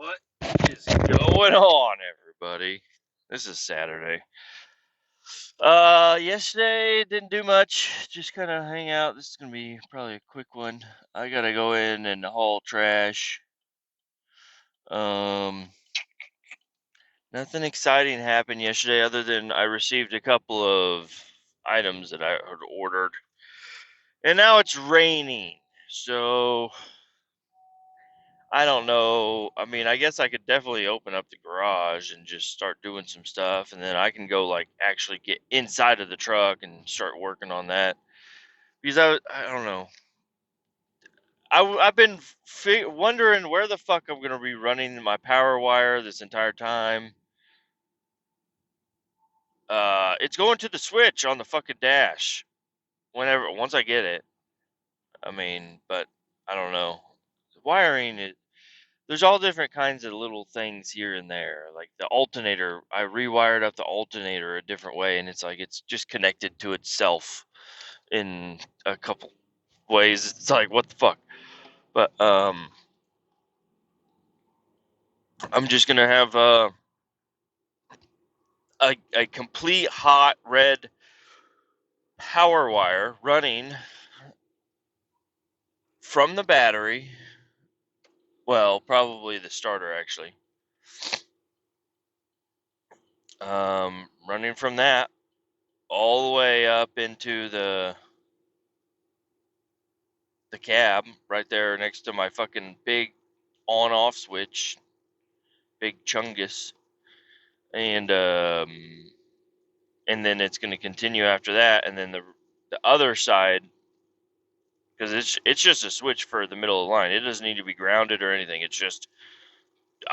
What is going on, everybody? This is Saturday. Yesterday didn't do much. Just kind of hang out. This is gonna be probably a quick one. I gotta go in and haul trash. Um, Nothing exciting happened yesterday other than I received a couple of items that I had ordered, and now it's raining. So I don't know. I mean, I guess I could definitely open up the garage and just start doing some stuff, and then I can go like actually get inside of the truck and start working on that. Because I don't know. I've been wondering where the fuck I'm gonna be running my power wire this entire time. It's going to the switch on the fucking dash. Once I get it. I mean, but I don't know. Wiring it. There's all different kinds of little things here and there. Like the alternator, I rewired up the alternator a different way, and it's like it's just connected to itself in a couple ways. It's like what the fuck. But I'm just gonna have a complete hot red power wire running from the battery. Well, probably the starter actually. Running from that all the way up into the cab right there next to my fucking big on off switch, big chungus, and then it's going to continue after that, and then the other side, because it's just a switch for the middle of the line. It doesn't need to be grounded or anything. It's just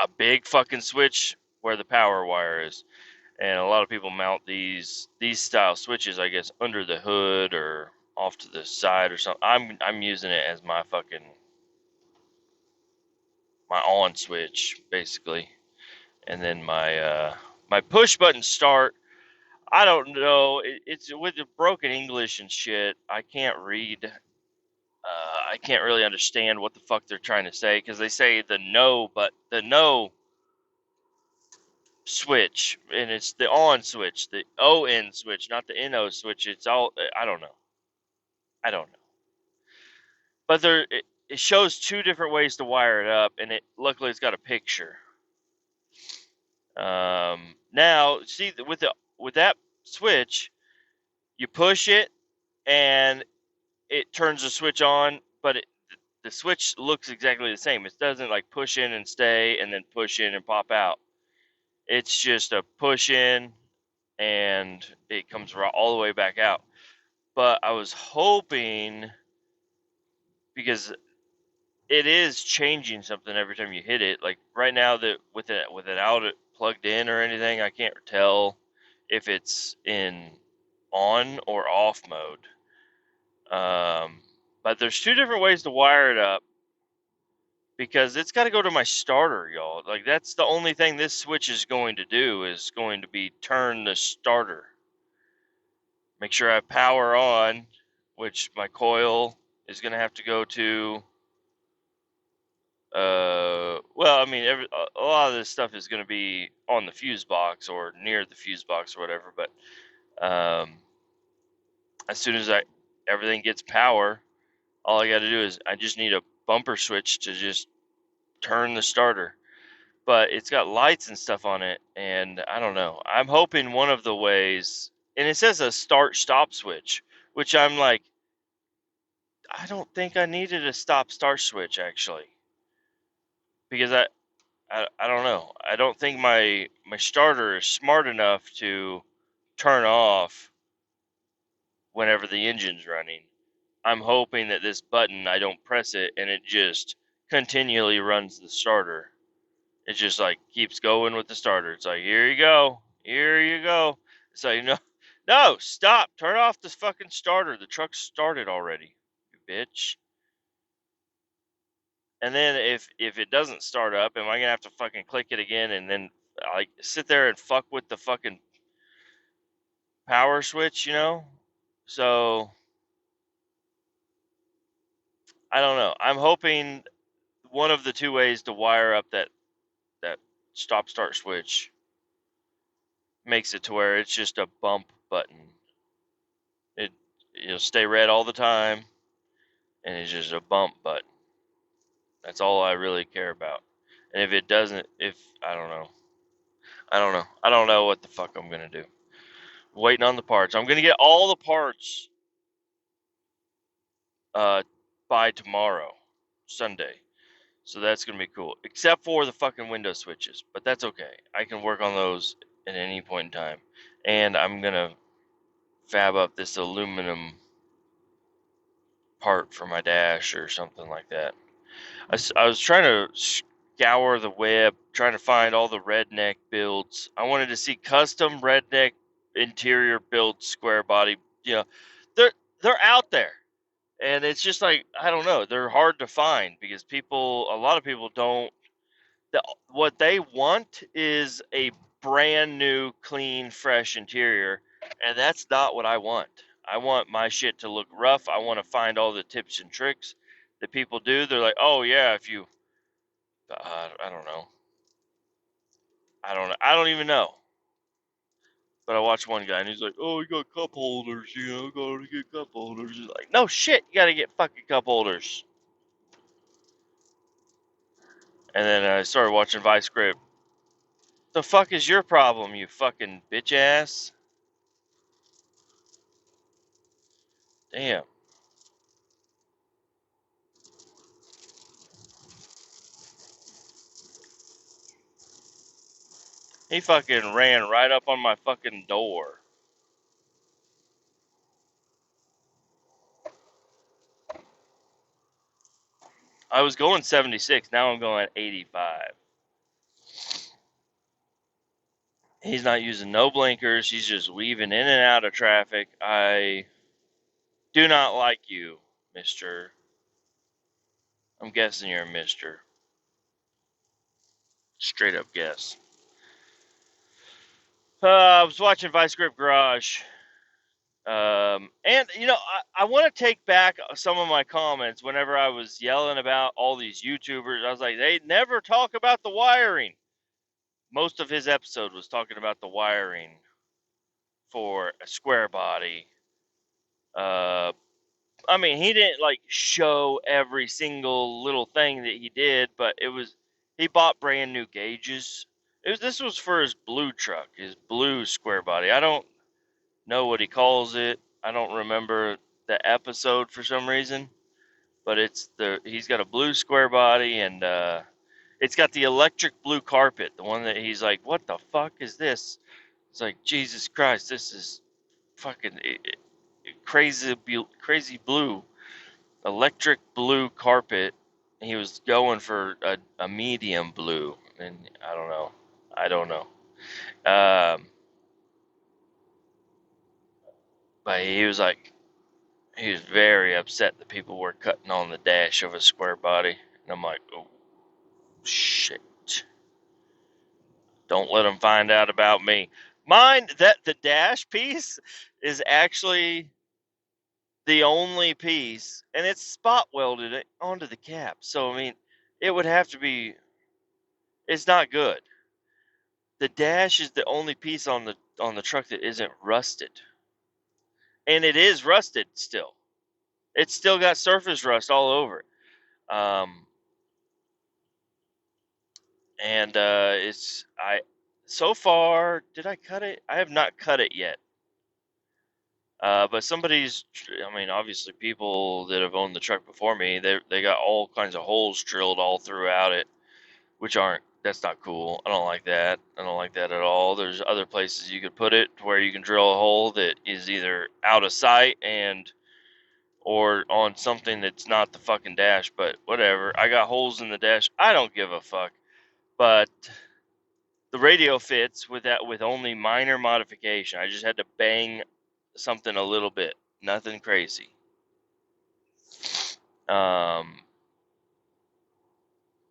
a big fucking switch where the power wire is. And a lot of people mount these style switches, I guess, under the hood or off to the side or something. I'm using it as my fucking my on switch basically, and then my push button start. I don't know. It's with the broken English and shit. I can't read. I can't really understand what the fuck they're trying to say because they say the no, but the no switch, and it's the on switch, the on switch, not the no switch. It's all I don't know. I don't know. But it shows two different ways to wire it up, and it luckily it's got a picture. Now see with that switch, you push it and it turns the switch on, but the switch looks exactly the same. It doesn't like push in and stay and then push in and pop out. It's just a push in and it comes all the way back out. But I was hoping, because it is changing something every time you hit it. Like right now, that with it out plugged in or anything, I can't tell if it's in on or off mode. But there's two different ways to wire it up because it's got to go to my starter, y'all. Like that's the only thing this switch is going to do is going to be turn the starter. Make sure I have power on, which my coil is going to have to go to. Well, I mean, a lot of this stuff is going to be on the fuse box or near the fuse box or whatever. But as soon as everything gets power, all I got to do is I just need a bumper switch to just turn the starter. But it's got lights and stuff on it, and I don't know. I'm hoping one of the ways, and it says a start stop switch, which I'm like, I don't think I needed a stop start switch actually, because I don't know. I don't think my starter is smart enough to turn off whenever the engine's running. I'm hoping that this button, I don't press it and it just continually runs the starter. It just like keeps going with the starter. It's like, here you go. Here you go. It's like, no, stop. Turn off this fucking starter. The truck started already, you bitch. And then if it doesn't start up, am I gonna have to fucking click it again and then like sit there and fuck with the fucking power switch, So I don't know. I'm hoping one of the two ways to wire up that that stop start switch makes it to where it's just a bump button. It'll stay red all the time, and it's just a bump button. That's all I really care about. And if it doesn't, if I don't know, I don't know what the fuck I'm gonna do. Waiting on the parts. I'm gonna get all the parts by tomorrow, Sunday. So that's gonna be cool. Except for the fucking window switches, but that's okay. I can work on those at any point in time. And I'm gonna fab up this aluminum part for my dash or something like that. I was trying to scour the web, trying to find all the redneck builds. I wanted to see custom redneck interior build square body. You know, they're out there, and it's just like I don't know. They're hard to find because a lot of people don't. What they want is a brand new, clean, fresh interior, and that's not what I want. I want my shit to look rough. I want to find all the tips and tricks that people do. They're like, oh yeah, if you I don't know. I don't even know. But I watched one guy and he's like, "Oh, you got cup holders, gotta get cup holders." He's like, "No shit, you gotta get fucking cup holders." And then I started watching Vice Grip. The fuck is your problem, you fucking bitch ass? Damn. He fucking ran right up on my fucking door. I was going 76, now I'm going 85. He's not using no blinkers, he's just weaving in and out of traffic. I do not like you, mister. I'm guessing you're a mister. Straight up guess. I was watching Vice Grip Garage. And, I want to take back some of my comments whenever I was yelling about all these YouTubers. I was like, they never talk about the wiring. Most of his episode was talking about the wiring for a square body. Uh, I mean, he didn't like show every single little thing that he did, but he bought brand new gauges. This was for his blue truck, his blue square body. I don't know what he calls it. I don't remember the episode for some reason, but he's got a blue square body and it's got the electric blue carpet. The one that he's like, "What the fuck is this?" It's like, Jesus Christ, this is fucking crazy blue, electric blue carpet. He was going for a medium blue, and I don't know. Um, but he was very upset that people were cutting on the dash of a square body, and I'm like, oh shit! Don't let them find out about me. Mind that the dash piece is actually the only piece, and it's spot welded onto the cap. So I mean, it would have to be. It's not good. The dash is the only piece on the truck that isn't rusted, and it is rusted still. It's still got surface rust all over it. And it's I so far did I cut it? I have not cut it yet. But I mean, obviously, people that have owned the truck before me, they got all kinds of holes drilled all throughout it, which aren't. That's not cool. I don't like that. I don't like that at all. There's other places you could put it where you can drill a hole that is either out of sight or on something that's not the fucking dash. But whatever. I got holes in the dash. I don't give a fuck. But the radio fits with only minor modification. I just had to bang something a little bit, nothing crazy. Um,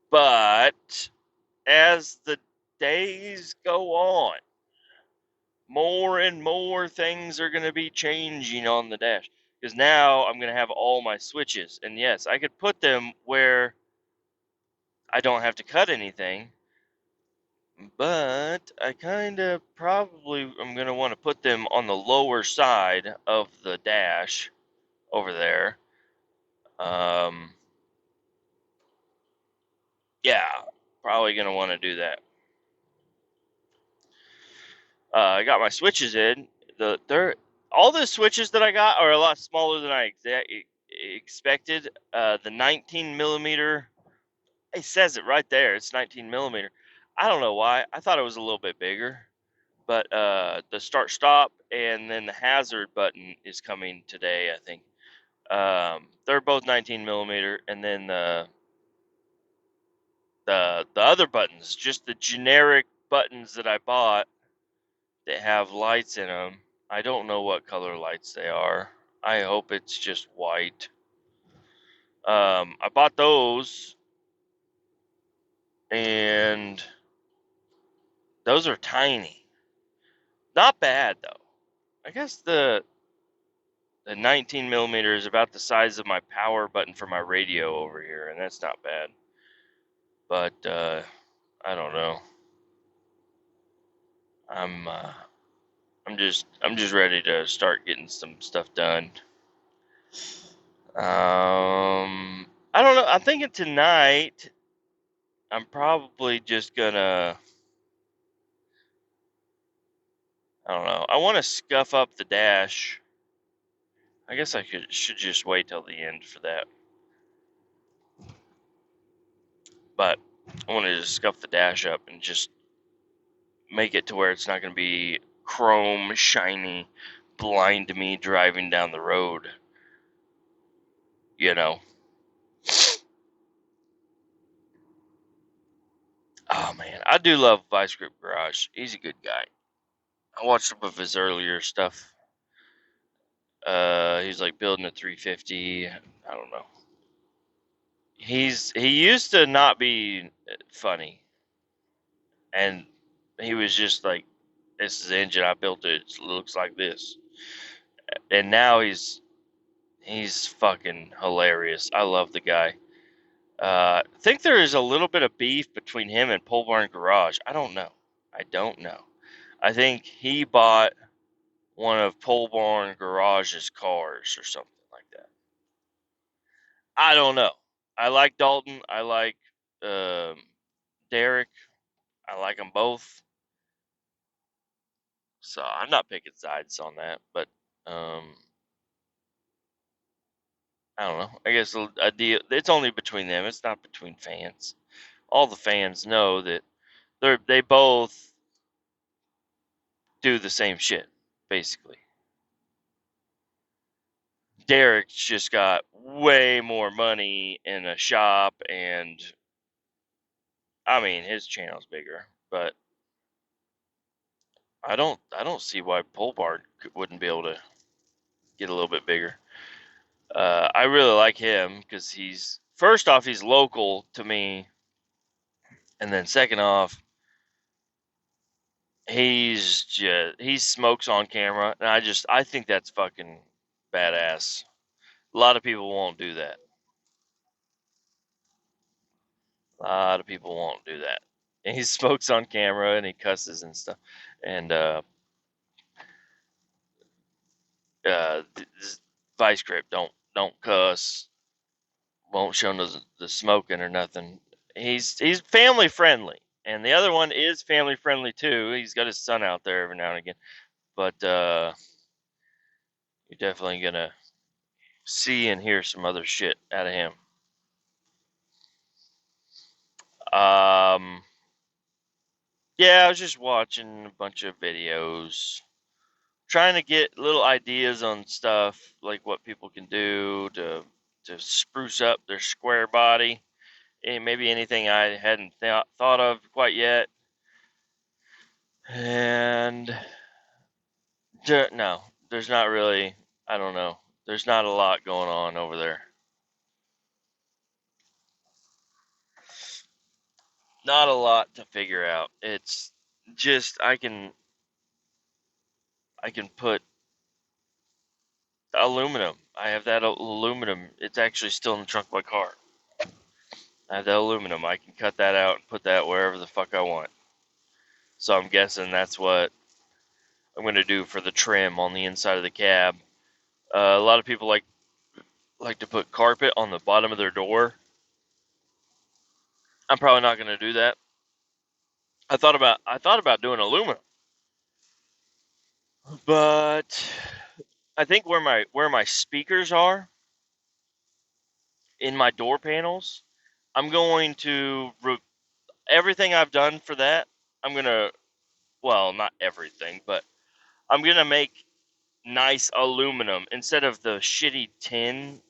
but as the days go on, more and more things are going to be changing on the dash because now I'm going to have all my switches, and yes, I could put them where I don't have to cut anything, but I kind of probably am going to want to put them on the lower side of the dash over there. Yeah, probably going to want to do that. I got my switches in. They're all the switches that I got are a lot smaller than I expected. The 19 millimeter, it says it right there. It's 19 millimeter. I don't know why. I thought it was a little bit bigger. But the start stop and then the hazard button is coming today, I think. They're both 19 millimeter, and then the other buttons, just the generic buttons that I bought that have lights in them. I don't know what color lights they are. I hope it's just white. I bought those, and those are tiny. Not bad though. I guess the 19 millimeter is about the size of my power button for my radio over here, and that's not bad. But I don't know. I'm uh, I'm just ready to start getting some stuff done. I don't know. I'm thinking tonight. I'm probably just gonna. I don't know. I want to scuff up the dash. I guess I should just wait till the end for that. But I want to just scuff the dash up and just make it to where it's not going to be chrome, shiny, blind me driving down the road. You know. Oh man, I do love Vice Grip Garage. He's a good guy. I watched some of his earlier stuff. He's like building a 350. I don't know. He used to not be funny, and he was just like, "This is the engine I built. It looks like this." And now he's fucking hilarious. I love the guy. I think there is a little bit of beef between him and Pole Barn Garage. I don't know. I don't know. I think he bought one of Pole Barn Garage's cars or something like that. I don't know. I like Dalton. I like um, Derek. I like them both. So I'm not picking sides on that. But um, I don't know. I guess a deal. It's only between them. It's not between fans. All the fans know that they both do the same shit, basically. Derek's just got way more money in a shop, and I mean his channel's bigger, but I don't see why Pole Barn wouldn't be able to get a little bit bigger. I really like him because he's first off he's local to me, and then second off he smokes on camera, and I think that's fucking badass. A lot of people won't do that. A lot of people won't do that. And he smokes on camera and he cusses and stuff. And this Vice Grip don't cuss, won't show the smoking or nothing. He's family friendly, and the other one is family friendly too. He's got his son out there every now and again, but you're definitely gonna see and hear some other shit out of him. Um, yeah, I was just watching a bunch of videos, trying to get little ideas on stuff like what people can do to spruce up their square body. And maybe anything I hadn't thought of quite yet. And no, there's not really. I don't know. There's not a lot going on over there. Not a lot to figure out. It's just I can put aluminum. I have that aluminum. It's actually still in the trunk of my car. I have that aluminum. I can cut that out and put that wherever the fuck I want. So I'm guessing that's what I'm going to do for the trim on the inside of the cab. A lot of people like to put carpet on the bottom of their door. I'm probably not going to do that. I thought about doing aluminum, but I think where my speakers are in my door panels, I'm going to everything I've done for that. I'm gonna well, not everything, but I'm gonna make nice aluminum instead of the shitty tin,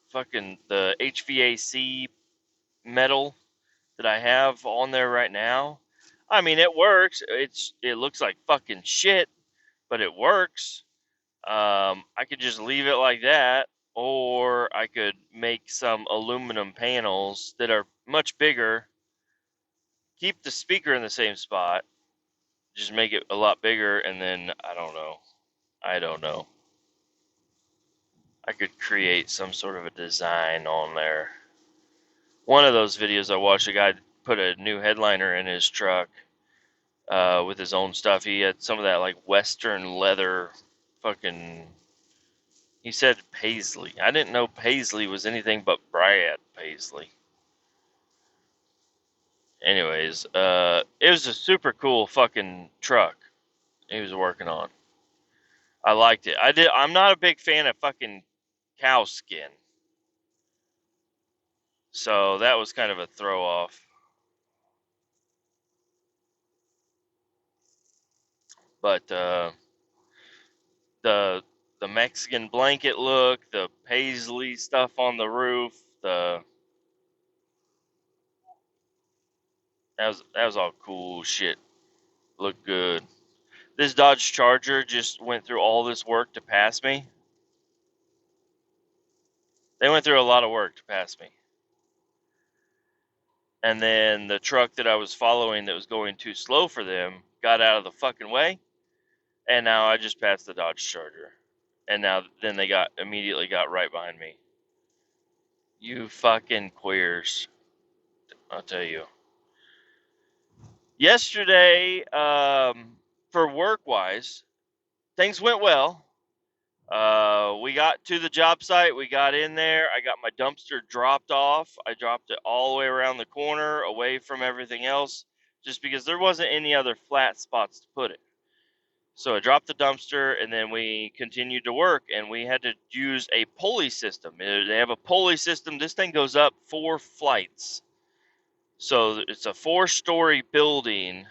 fucking the HVAC metal that I have on there right now. I mean, it works. It looks like fucking shit, but it works. I could just leave it like that, or I could make some aluminum panels that are much bigger, keep the speaker in the same spot, just make it a lot bigger, and then I don't know. I don't know. I could create some sort of a design on there. One of those videos I watched, a guy put a new headliner in his truck with his own stuff. He had some of that like Western leather fucking. He said Paisley. I didn't know Paisley was anything but Brad Paisley. Anyways, it was a super cool fucking truck he was working on. I liked it. I'm not a big fan of fucking cow skin, so that was kind of a throw off. But the the Mexican blanket look, the paisley stuff on the roof, that was all cool shit. Looked good. This Dodge Charger just went through all this work to pass me. They went through a lot of work to pass me. And then the truck that I was following that was going too slow for them got out of the fucking way. And now I just passed the Dodge Charger. And now then they immediately got right behind me. You fucking queers. I'll tell you. Yesterday, for work wise, things went well. We got to the job site. We got in there. I got my dumpster dropped off. I dropped it all the way around the corner, away from everything else, just because there wasn't any other flat spots to put it. So I dropped the dumpster, and then we continued to work, and we had to use a pulley system. They have a pulley system. This thing goes up 4 flights. So it's a 4-story building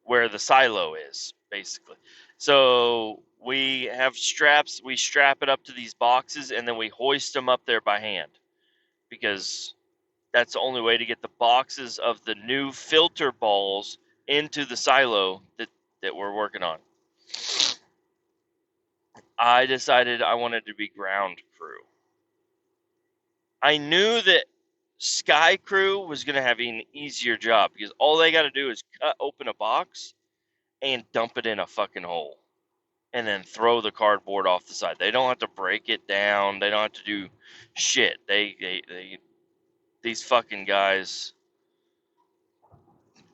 where the silo is, basically. So we have straps, we strap it up to these boxes, and then we hoist them up there by hand, because that's the only way to get the boxes of the new filter balls into the silo that we're working on. I decided I wanted to be ground crew. I knew that Sky Crew was going to have an easier job, because all they got to do is cut open a box and dump it in a fucking hole, and then throw the cardboard off the side. They don't have to break it down. They don't have to do shit. These fucking guys,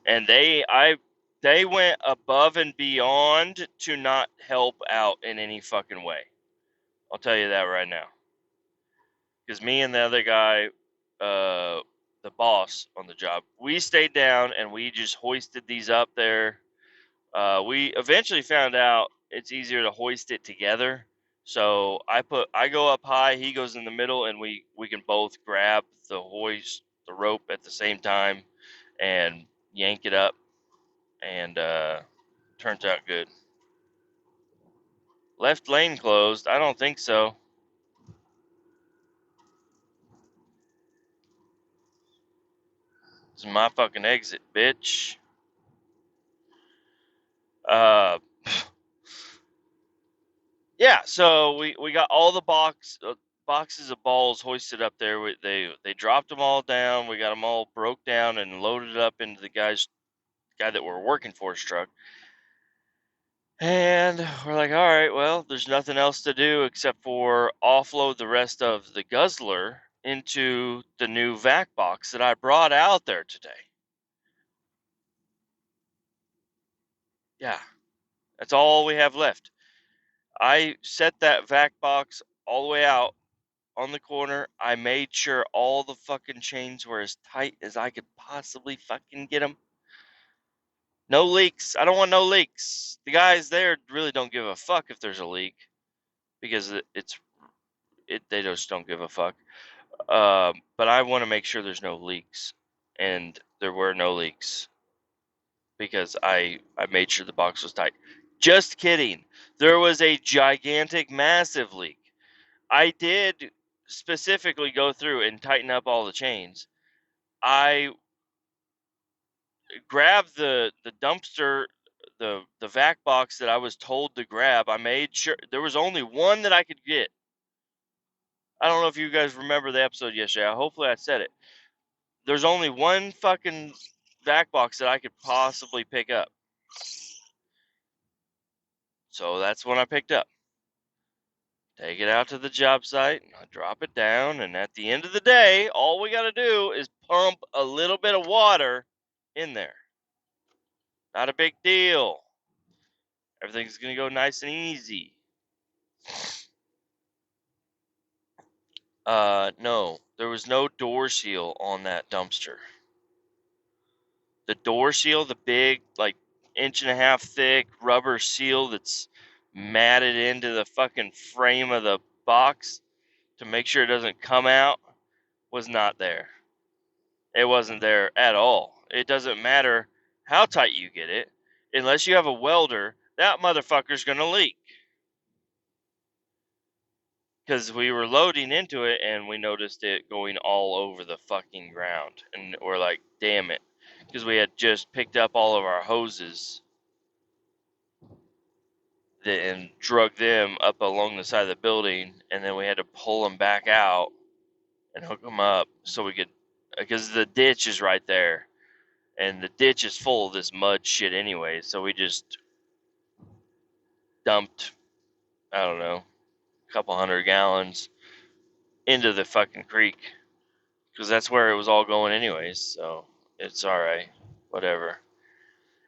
and they went above and beyond to not help out in any fucking way. I'll tell you that right now. Because me and the other guy, the boss on the job, we stayed down and we just hoisted these up there. We eventually found out it's easier to hoist it together. So I go up high, he goes in the middle, and we can both grab the rope at the same time, and yank it up, and turns out good. Left lane closed? I don't think so. It's my fucking exit, bitch. Uh, yeah. So we got all the boxes of balls hoisted up there. They dropped them all down. We got them all broke down and loaded up into the guy that we're working for's truck. And we're like, all right, well, there's nothing else to do except for offload the rest of the guzzler into the new vac box that I brought out there today. Yeah, that's all we have left. I set that vac box all the way out on the corner. I made sure all the fucking chains were as tight as I could possibly fucking get them. No leaks. I don't want no leaks. The guys there really don't give a fuck if there's a leak because they just don't give a fuck. But I want to make sure there's no leaks, and there were no leaks because I made sure the box was tight. Just kidding. There was a gigantic, massive leak. I did specifically go through and tighten up all the chains. I grabbed the dumpster, the vac box that I was told to grab. I made sure there was only one that I could get. I don't know if you guys remember the episode yesterday. Hopefully I said it. There's only one fucking vac box that I could possibly pick up. So that's when I picked up. Take it out to the job site, drop it down, and at the end of the day, all we got to do is pump a little bit of water in there. Not a big deal. Everything's going to go nice and easy. No, there was no door seal on that dumpster. The door seal, the big, like, inch and a half thick rubber seal that's matted into the fucking frame of the box to make sure it doesn't come out, was not there. It wasn't there at all. It doesn't matter how tight you get it, unless you have a welder, that motherfucker's gonna leak. Because we were loading into it and we noticed it going all over the fucking ground. And we're like, damn it. Because we had just picked up all of our hoses and drug them up along the side of the building. And then we had to pull them back out and hook them up so we could, because the ditch is right there. And the ditch is full of this mud shit anyway. So we just dumped, I don't know, a couple 100 gallons into the fucking creek. Because that's where it was all going anyways. So it's alright. Whatever.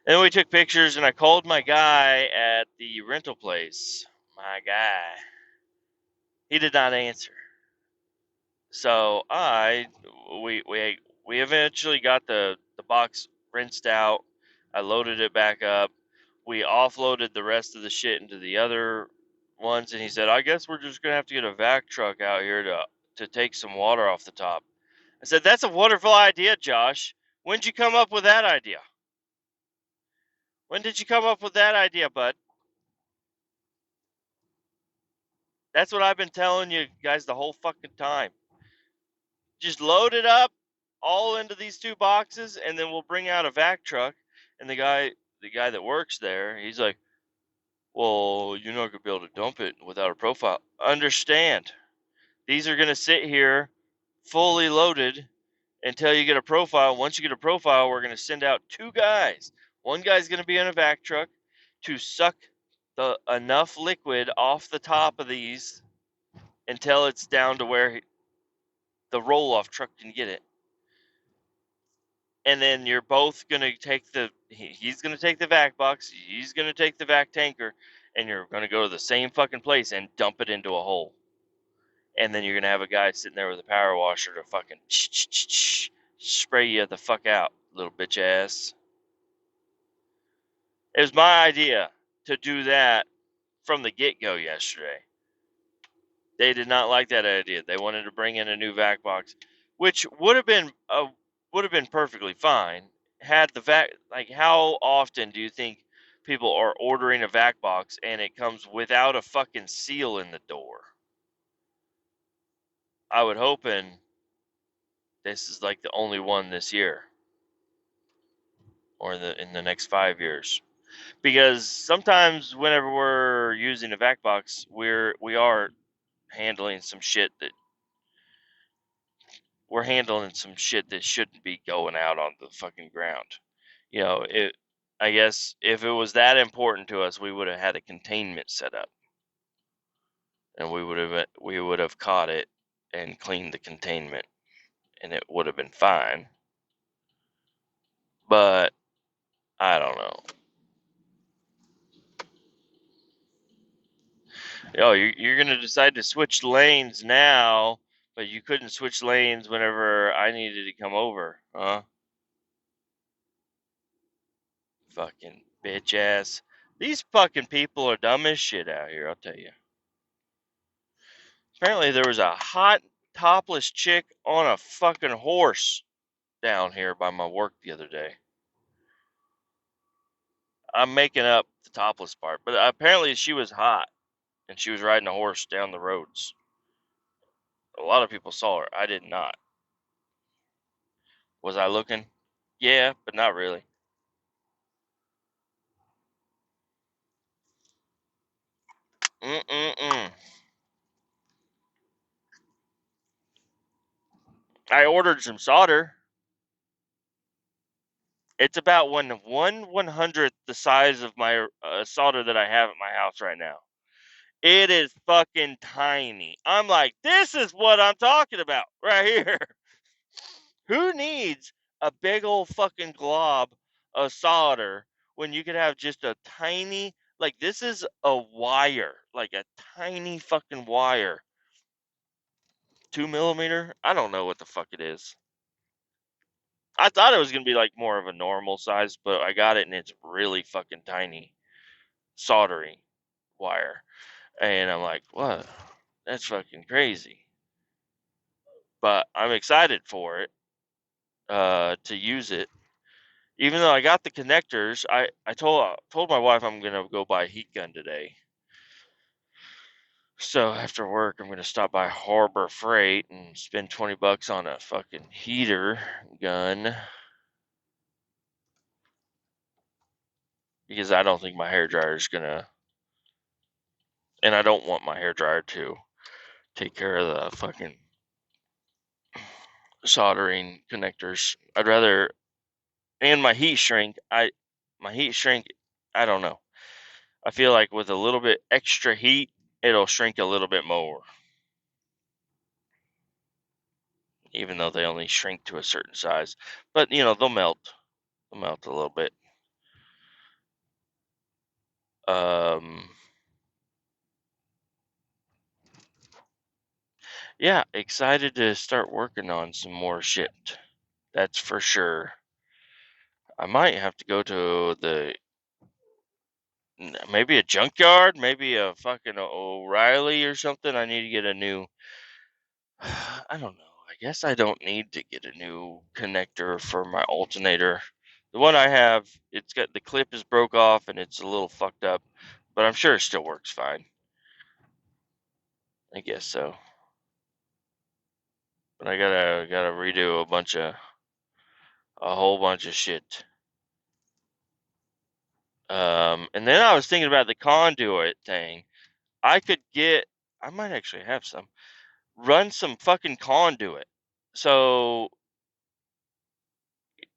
And then we took pictures and I called my guy at the rental place. My guy. He did not answer. So we eventually got the box rinsed out. I loaded it back up. We offloaded the rest of the shit into the other ones, and he said, "I guess we're just gonna have to get a vac truck out here to take some water off the top." I said, "That's a wonderful idea, Josh. When did you come up with that idea? When did you come up with that idea, bud? That's what I've been telling you guys the whole fucking time. Just load it up all into these two boxes, and then we'll bring out a vac truck." And the guy that works there, he's like, "Well, you're not gonna be able to dump it without a profile." Understand? These are gonna sit here fully loaded until you get a profile. Once you get a profile, we're gonna send out two guys. One guy's gonna be in a vac truck to suck the enough liquid off the top of these until it's down to where the roll-off truck can get it. And then you're both gonna take he's gonna take the vac box, he's gonna take the vac tanker, and you're gonna go to the same fucking place and dump it into a hole. And then you're gonna have a guy sitting there with a power washer to fucking spray you the fuck out, little bitch ass. It was my idea to do that from the get-go yesterday. They did not like that idea. They wanted to bring in a new vac box, which would have been perfectly fine had the vac. Like, how often do you think people are ordering a vac box and it comes without a fucking seal in the door? I would hope this is like the only one this year or in the next 5 years. Because sometimes whenever we're using a vac box, we are handling some shit that shouldn't be going out on the fucking ground. I guess if it was that important to us, we would have had a containment set up, and we would have caught it and cleaned the containment, and it would have been fine. But I don't know. Oh, you're gonna decide to switch lanes now, but you couldn't switch lanes whenever I needed to come over, huh? Fucking bitch ass. These fucking people are dumb as shit out here, I'll tell you. Apparently there was a hot topless chick on a fucking horse down here by my work the other day. I'm making up the topless part, but apparently she was hot and she was riding a horse down the roads. A lot of people saw her. I did not. Was I looking? Yeah, but not really. Mm-mm-mm. I ordered some solder. It's about 1/100th the size of my solder that I have at my house right now. It is fucking tiny. I'm like, this is what I'm talking about right here. Who needs a big old fucking glob of solder when you could have just a tiny, like, this is a wire, like a tiny fucking wire. 2 millimeter? I don't know what the fuck it is. I thought it was gonna be like more of a normal size, but I got it and it's really fucking tiny soldering wire. And I'm like, what? That's fucking crazy. But I'm excited for it, to use it. Even though I got the connectors, I told my wife I'm gonna go buy a heat gun today. So after work, I'm gonna stop by Harbor Freight and spend $20 on a fucking heater gun because I don't think my hair dryer is gonna, and I don't want my hair dryer to take care of the fucking soldering connectors. I'd rather, and my heat shrink, I don't know. I feel like with a little bit extra heat, it'll shrink a little bit more. Even though they only shrink to a certain size. But, they'll melt. They'll melt a little bit. Um, yeah, excited to start working on some more shit. That's for sure. I might have to go to maybe a junkyard, maybe a fucking O'Reilly or something. I need to get a new, I don't know. I guess I don't need to get a new connector for my alternator. The one I have, it's got, the clip is broke off and it's a little fucked up, but I'm sure it still works fine. I guess so. But I gotta redo a whole bunch of shit. And then I was thinking about the conduit thing. I might actually have some. Run some fucking conduit. So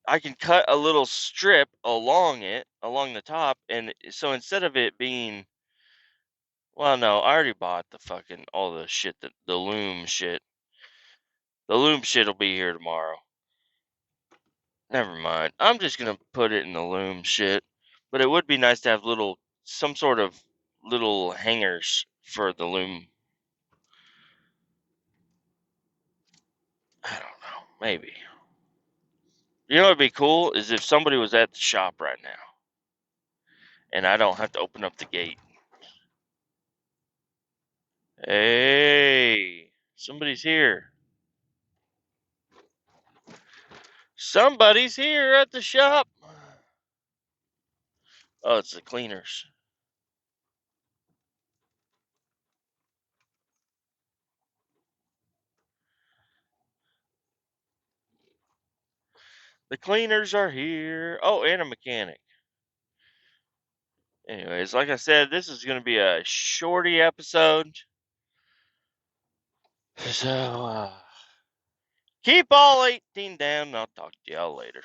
I can cut a little strip along the top, and so instead of it being, well, no, I already bought the fucking all the shit, the loom shit. The loom shit will be here tomorrow. Never mind. I'm just gonna put it in the loom shit. But it would be nice to have some sort of little hangers for the loom. I don't know. Maybe. You know what'd be cool is if somebody was at the shop right now and I don't have to open up the gate. Hey, somebody's here. Somebody's here at the shop. Oh, it's the cleaners. The cleaners are here. Oh, and a mechanic. Anyways, like I said, this is going to be a shorty episode. So, keep all 18 down, and I'll talk to y'all later.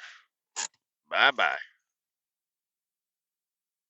Bye bye.